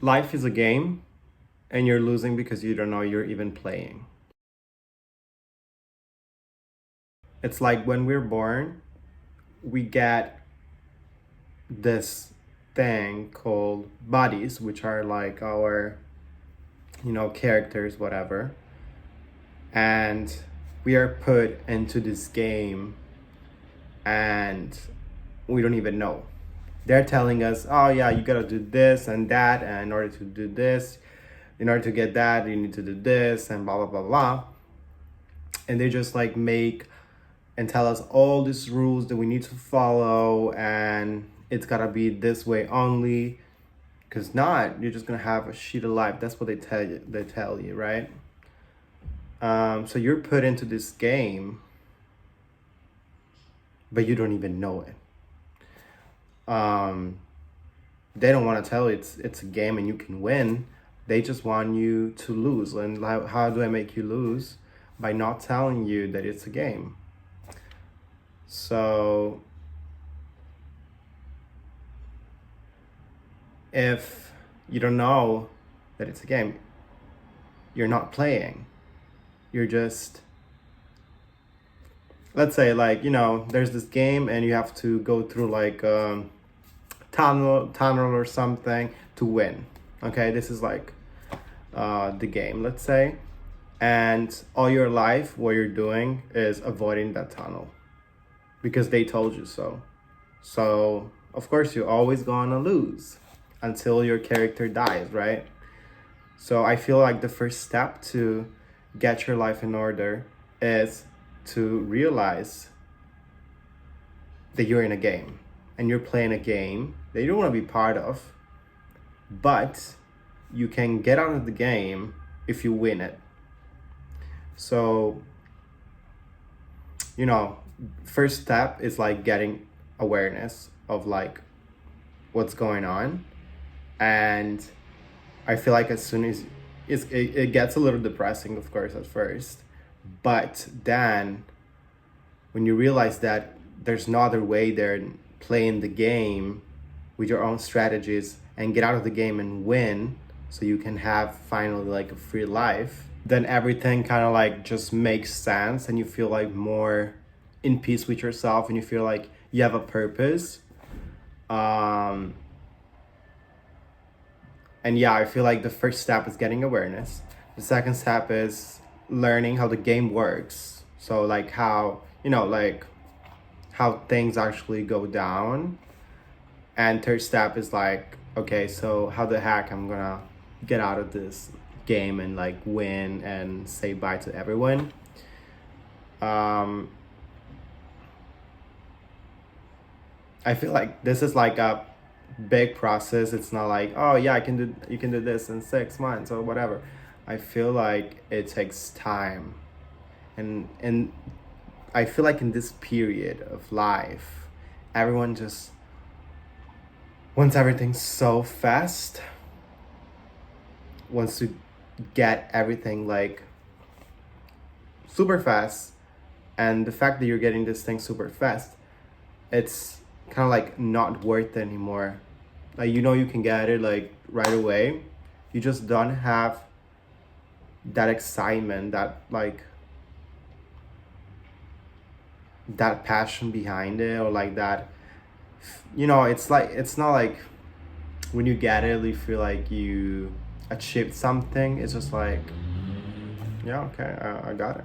Life is a game, and you're losing because you don't know you're even playing. It's like when we're born, we get this thing called bodies, which are like our, characters, whatever. And we are put into this game, and we don't even know. They're telling us, oh, yeah, you gotta do this and that, and in order to do this, in order to get that, you need to do this, and blah, blah, blah, blah. And they just like make and tell us all these rules that we need to follow, and it's gotta be this way only, because not, you're just gonna have a shit of life. That's what they tell you, right? So you're put into this game, but you don't even know it. They don't want to tell you it's a game and you can win. They just want you to lose. And how do I make you lose? By not telling you that it's a game. So if you don't know that it's a game, you're not playing. You're just, let's say, like, there's this game and you have to go through like tunnel or something to win. Okay, this is like the game, let's say. And all your life, what you're doing is avoiding that tunnel because they told you so. So, of course, you're always gonna lose until your character dies, right? So, I feel like the first step to get your life in order is to realize that you're in a game and you're playing a game that you don't want to be part of, but you can get out of the game if you win it. So, first step is like getting awareness of like what's going on. And I feel like as soon as it gets a little depressing, of course, at first, but then when you realize that there's no other way than playing the game with your own strategies and get out of the game and win so you can have finally like a free life, then everything kind of like just makes sense and you feel like more in peace with yourself and you feel like you have a purpose. And yeah, I feel like the first step is getting awareness. The second step is learning how the game works. So like how, like how things actually go down. And third step is like, okay, so how the heck I'm gonna get out of this game and like win and say bye to everyone. I feel like this is like a big process. It's not like, oh yeah, you can do this in 6 months or whatever. I feel like it takes time. And I feel like in this period of life, everyone just wants everything so fast, wants to get everything like super fast. And the fact that you're getting this thing super fast, it's kind of like not worth it anymore. Like, you can get it like right away. You just don't have that excitement, that like that passion behind it, or like that, it's like, it's not like when you get it you feel like you achieved something. It's just like, yeah, okay, I got it.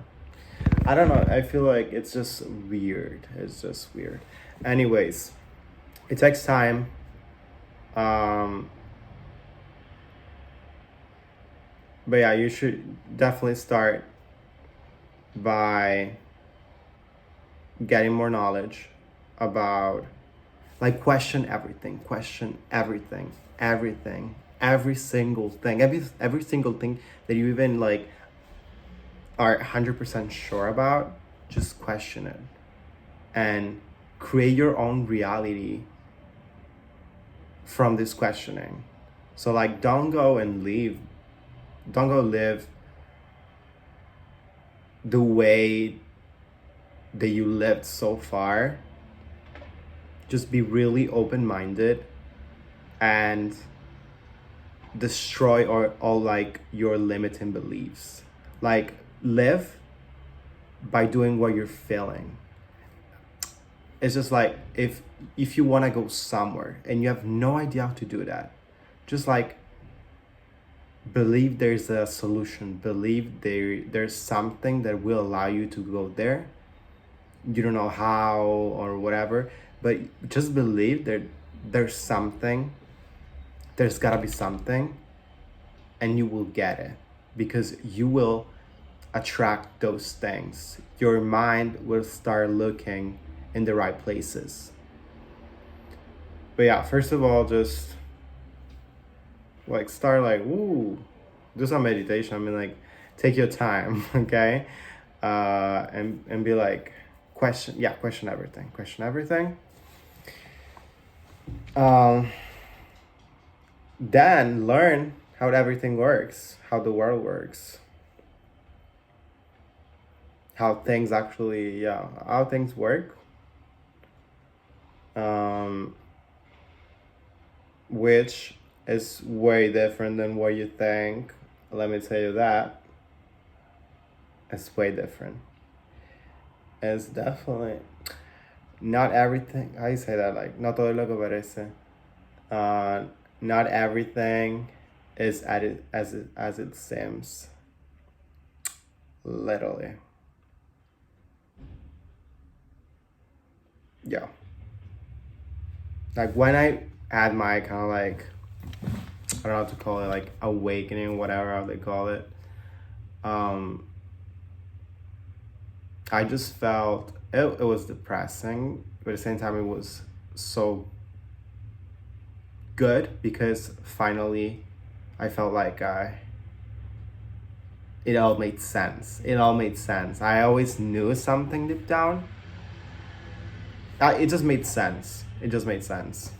I don't know, I feel like it's just weird. It's just weird. Anyways, it takes time. um but yeah, you should definitely start by getting more knowledge about, like, question everything, every single thing, every single thing that you even like are 100% sure about. Just question it and create your own reality from this questioning. So like, don't go live the way that you lived so far. Just be really open-minded and destroy all like your limiting beliefs. Like live by doing what you're feeling. It's just like if you want to go somewhere and you have no idea how to do that, just like believe there's a solution, believe there's something that will allow you to go there. You don't know how or whatever, but just believe there's something, there's gotta be something, and you will get it, because you will attract those things. Your mind will start looking in the right places. But yeah, first of all, just like start like, ooh, do some meditation. I mean, like, take your time, okay? And be like, question everything. Then learn how everything works, how the world works, how things actually, yeah, how things work. Which is way different than what you think. Let me tell you that. It's way different. It's definitely not everything. How you say that? Like, no todo lo que parece. Not everything is as it seems. Literally. Yeah. Like when I had my kind of like, I don't know how to call it, like awakening, whatever how they call it. I just felt it was depressing, but at the same time it was so good, because finally I felt like it all made sense. It all made sense. I always knew something deep down. It just made sense. It just made sense.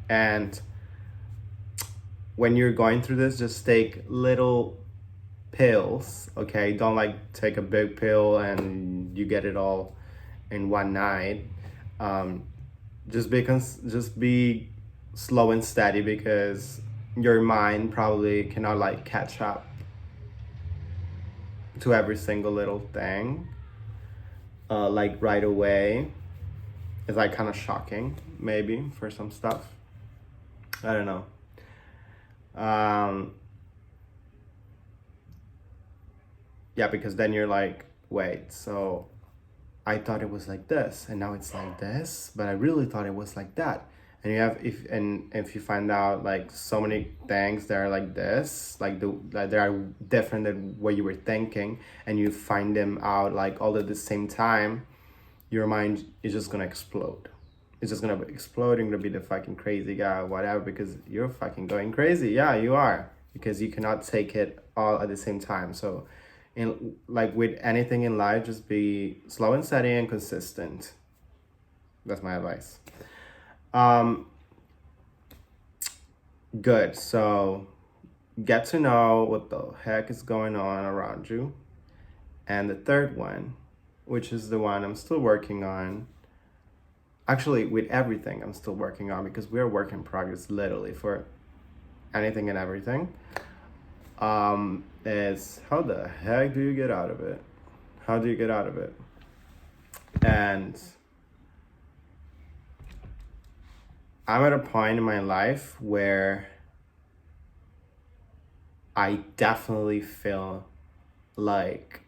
And when you're going through this, just take little pills, okay? Don't like take a big pill and you get it all in one night. Just be slow and steady, because your mind probably cannot like catch up to every single little thing like right away. It's like kind of shocking maybe for some stuff. I don't know. Yeah, because then you're like, wait, so I thought it was like this and now it's like this, but I really thought it was like that. And if you find out like so many things that are like this, like that they are different than what you were thinking, and you find them out like all at the same time, your mind is just gonna explode. It's just gonna explode. You're gonna be the fucking crazy guy or whatever, because you're fucking going crazy. Yeah, you are, because you cannot take it all at the same time. So in like with anything in life, just be slow and steady and consistent. That's my advice. Good. So get to know what the heck is going on around you. And the third one, which is the one I'm still working on. Actually, with everything I'm still working on, because we're a work in progress literally for anything and everything. Is how the heck do you get out of it? How do you get out of it? And I'm at a point in my life where I definitely feel like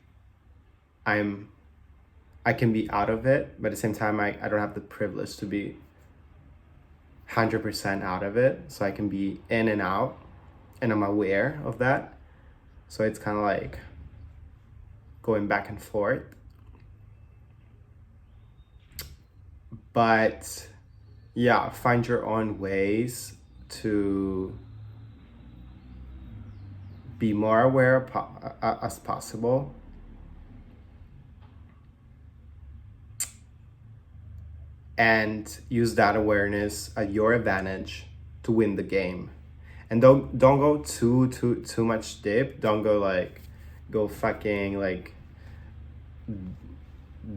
I can be out of it, but at the same time I don't have the privilege to be 100% out of it. So I can be in and out, and I'm aware of that. So it's kind of like going back and forth. But yeah, find your own ways to be more aware as possible. And use that awareness at your advantage to win the game. And don't go too much deep. Don't go fucking like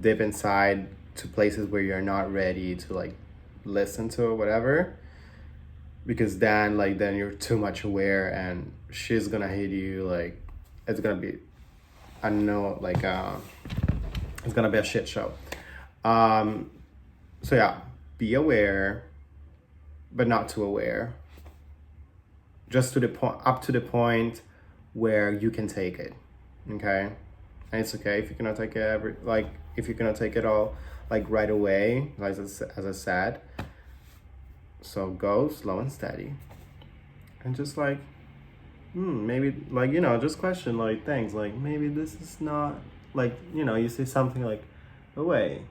dip inside to places where you're not ready to like listen to or whatever. because then you're too much aware and she's gonna hate you. Like it's gonna be, I don't know, like it's gonna be a shit show. So yeah, be aware, but not too aware. Just to the point, up to the point where you can take it. Okay, and it's okay if you cannot take it if you cannot take it all like right away, as I said. So go slow and steady, and just like, maybe like just question like things like maybe this is not like you say something like, oh wait,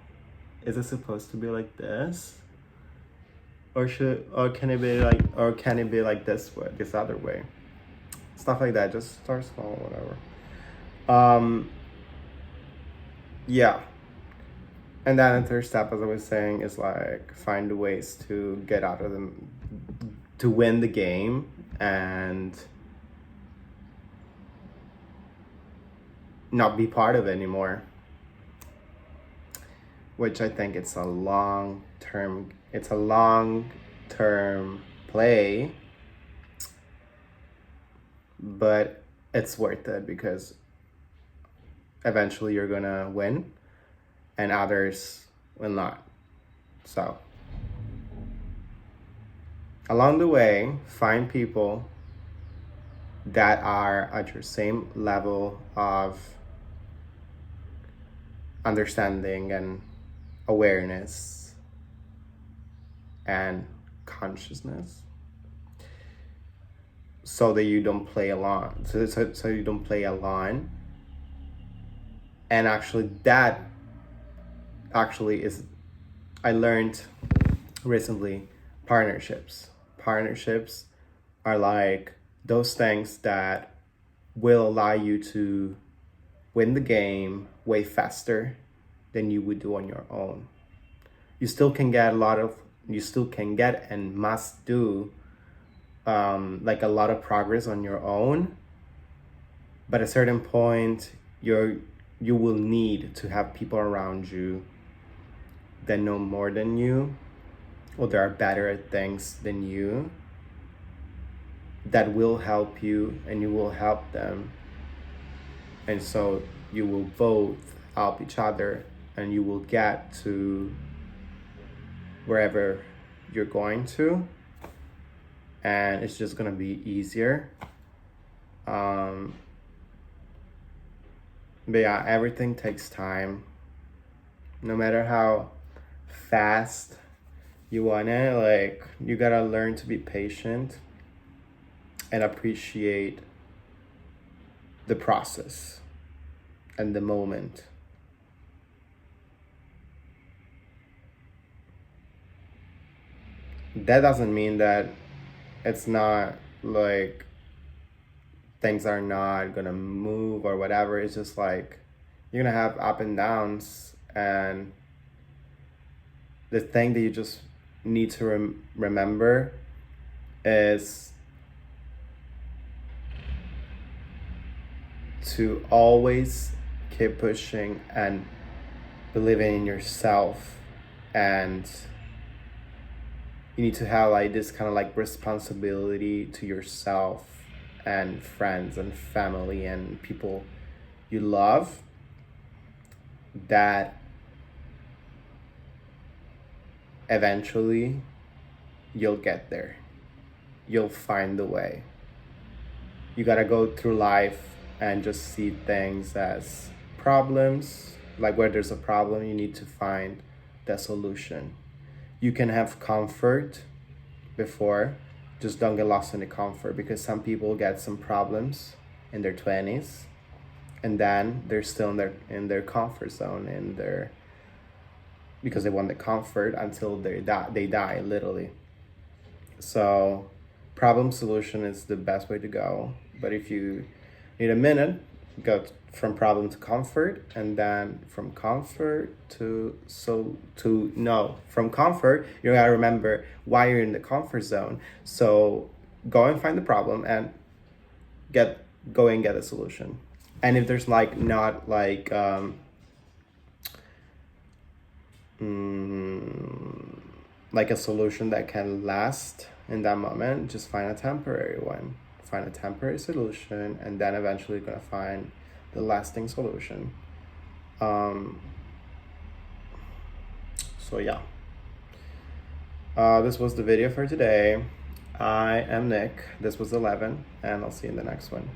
is it supposed to be like this? Or can it be like this way, this other way? Stuff like that. Just start small, whatever. Yeah. And then the third step, as I was saying, is like find ways to get out of them, to win the game, and not be part of it anymore. Which I think it's a long term play, but it's worth it because eventually you're gonna win and others will not. So along the way, find people that are at your same level of understanding and awareness and consciousness, so that you don't play along, so you don't play alone. And that is, I learned recently, partnerships are like those things that will allow you to win the game way faster than you would do on your own. You still can get and must do like a lot of progress on your own, but at a certain point you will need to have people around you that know more than you, or that are better at things than you, that will help you and you will help them. And so you will both help each other and you will get to wherever you're going to, and it's just gonna be easier. But yeah, everything takes time. No matter how fast you want it, like you gotta learn to be patient and appreciate the process and the moment. That doesn't mean that it's not like things are not gonna move or whatever. It's just like you're gonna have up and downs, and the thing that you just need to remember is to always keep pushing and believing in yourself, and you need to have like this kind of like responsibility to yourself and friends and family and people you love, that eventually you'll get there. You'll find the way. You gotta go through life and just see things as problems. Like where there's a problem, you need to find the solution. You can have comfort before, just don't get lost in the comfort, because some people get some problems in their 20s and then they're still in their comfort zone, because they want the comfort until they die literally. So problem solution is the best way to go. But if you need a minute, go from problem to comfort, and then from comfort from comfort you gotta remember why you're in the comfort zone. So go and find the problem and get a solution. And if there's like not like like a solution that can last in that moment, just find a temporary one. Find a temporary solution, and then eventually you're gonna find the lasting solution. So yeah. This was the video for today. I am Nick. This was 11, and I'll see you in the next one.